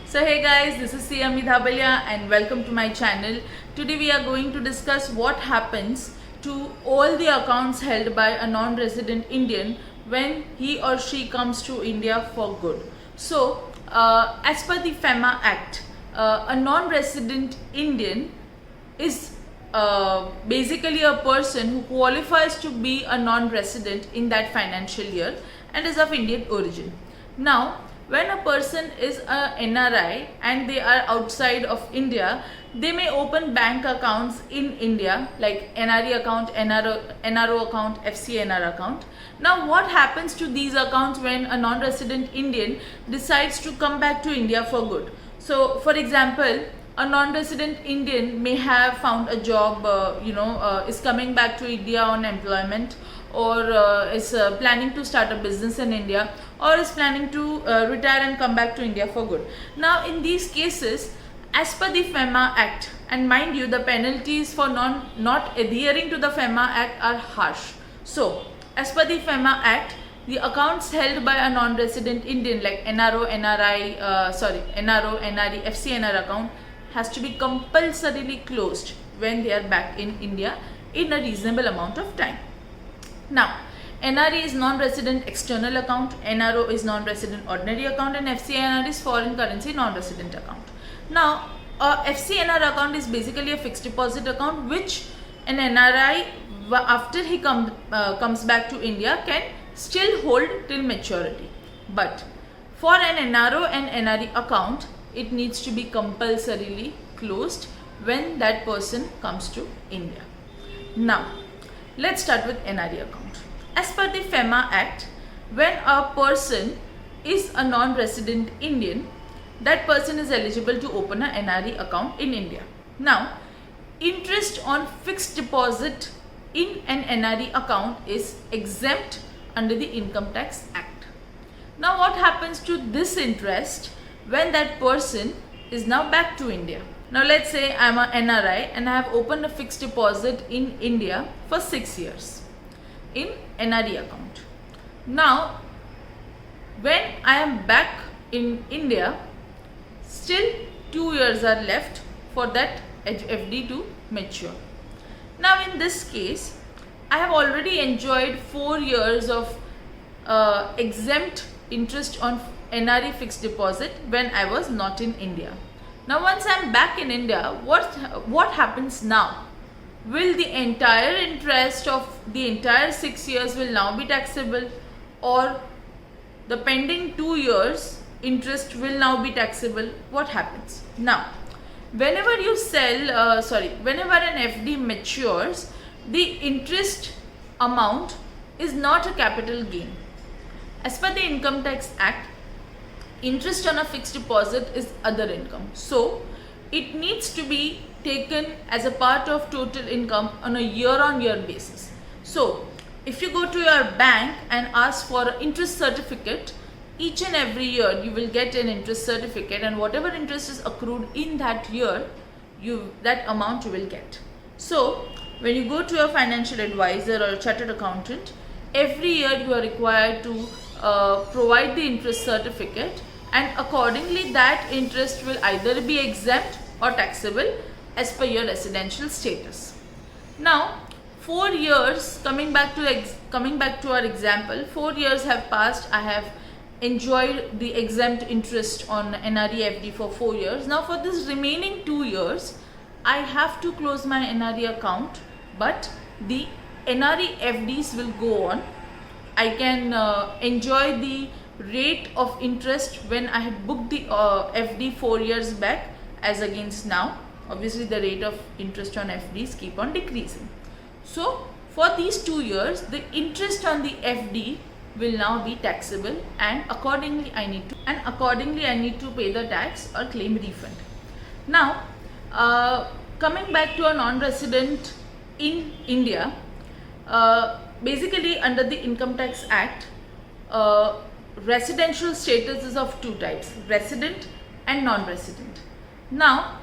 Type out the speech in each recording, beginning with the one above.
So hey guys, this is CM Dhabalia and welcome to my channel. Today we are going to discuss what happens to all the accounts held by a non-resident Indian when he or she comes to India for good. So as per the FEMA Act, a non-resident Indian is basically a person who qualifies to be a non-resident in that financial year and is of Indian origin. Now, when a person is a NRI and they are outside of India, they may open bank accounts in India like NRE account, NRO account, FCNR account. Now what happens to these accounts when a non-resident Indian decides to come back to India for good? So for example, a non-resident Indian may have found a job, is coming back to India on employment, or is planning to start a business in India, or is planning to retire and come back to India for good. Now in these cases, as per the FEMA Act, and mind you, the penalties for not adhering to the FEMA Act are harsh. So as per the FEMA Act, the accounts held by a non-resident Indian like NRO, NRE, FCNR account has to be compulsorily closed when they are back in India in a reasonable amount of time. Now, NRE is non-resident external account, NRO is non-resident ordinary account, and FCNR is foreign currency non-resident account. Now, a FCNR account is basically a fixed deposit account which an NRI, after he comes back to India, can still hold till maturity. But for an NRO and NRE account, it needs to be compulsorily closed when that person comes to India. Now, let's start with NRE account. As per the FEMA Act, when a person is a non-resident Indian, that person is eligible to open a NRE account in India. Now, interest on fixed deposit in an NRE account is exempt under the Income Tax Act. Now, what happens to this interest when that person is now back to India? Now let's say I'm a NRI and I have opened a fixed deposit in India for 6 years in NRE account. Now when I am back in India, still 2 years are left for that FD to mature. Now in this case, I have already enjoyed 4 years of exempt interest on NRE fixed deposit when I was not in India. Now once I am back in India, what happens now? Will the entire interest of the entire 6 years will now be taxable, or the pending 2 years interest will now be taxable? What happens? Now, whenever you whenever an FD matures, the interest amount is not a capital gain. As per the Income Tax Act, interest on a fixed deposit is other income. So, it needs to be taken as a part of total income on a year-on-year basis. So, if you go to your bank and ask for an interest certificate, each and every year you will get an interest certificate, and whatever interest is accrued in that year, that amount you will get. So, when you go to a financial advisor or a chartered accountant, every year you are required to provide the interest certificate, and accordingly that interest will either be exempt or taxable as per your residential status. Now 4 years, coming back to our example, 4 years have passed. I have enjoyed the exempt interest on NRE FD for 4 years. Now for this remaining 2 years, I have to close my NRE account, but the NRE FDs will go on. I can enjoy the rate of interest when I had booked the FD 4 years back as against now. Obviously the rate of interest on FDs keep on decreasing. So for these 2 years, the interest on the FD will now be taxable, and accordingly I need to pay the tax or claim refund. Now coming back to a non-resident in India, basically under the Income Tax Act, residential status is of two types: resident and non-resident. Now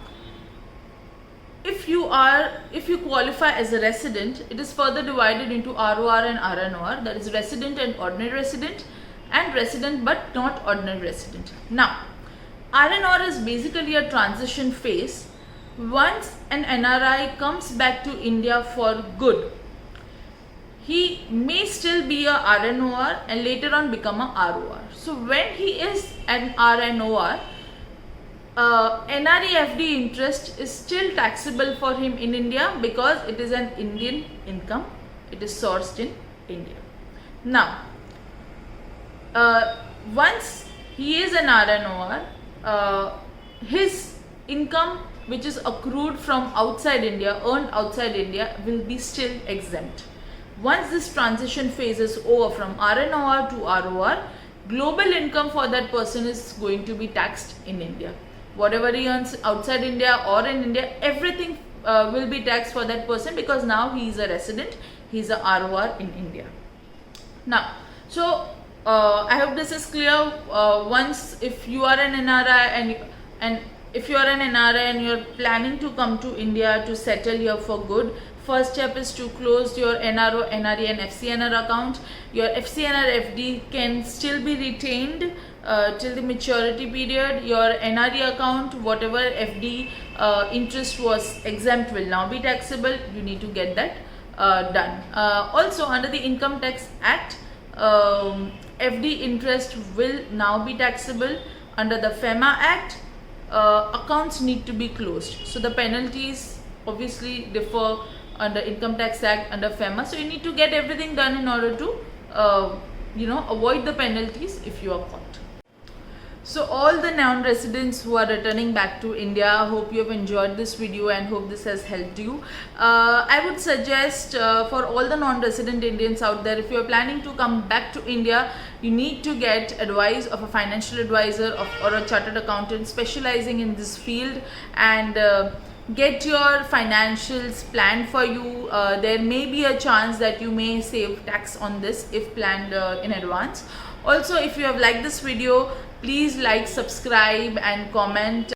if you qualify as a resident, it is further divided into ROR and RNOR, that is resident and ordinary resident, and resident but not ordinary resident. Now R&R is basically a transition phase. Once an NRI comes back to India for good, he may still be a RNOR and later on become a ROR. So when he is an RNOR, NRE FD interest is still taxable for him in India because it is an Indian income. It is sourced in India. Now, once he is an RNOR, his income which is accrued from outside India, earned outside India, will be still exempt. Once this transition phase is over from RNOR to ROR, global income for that person is going to be taxed in India. Whatever he earns outside India or in India, everything will be taxed for that person because now he is a resident, he is a ROR in India. Now, so I hope this is clear. Once if you are an NRI and if you are an NRI and you are planning to come to India to settle here for good, first step is to close your NRO, NRE and FCNR account. Your FCNR FD can still be retained till the maturity period. Your NRE account, whatever FD interest was exempt, will now be taxable. You need to get that done. Also, under the Income Tax Act, FD interest will now be taxable. Under the FEMA Act, accounts need to be closed. So the penalties obviously differ under Income Tax Act, under FEMA. So you need to get everything done in order to avoid the penalties if you are caught. So all the non-residents who are returning back to India, hope you have enjoyed this video and hope this has helped you. I would suggest for all the non-resident Indians out there, if you are planning to come back to India, you need to get advice of a financial advisor or a chartered accountant specializing in this field, and get your financials planned for you. There may be a chance that you may save tax on this if planned in advance. Also, if you have liked this video, please like, subscribe and comment.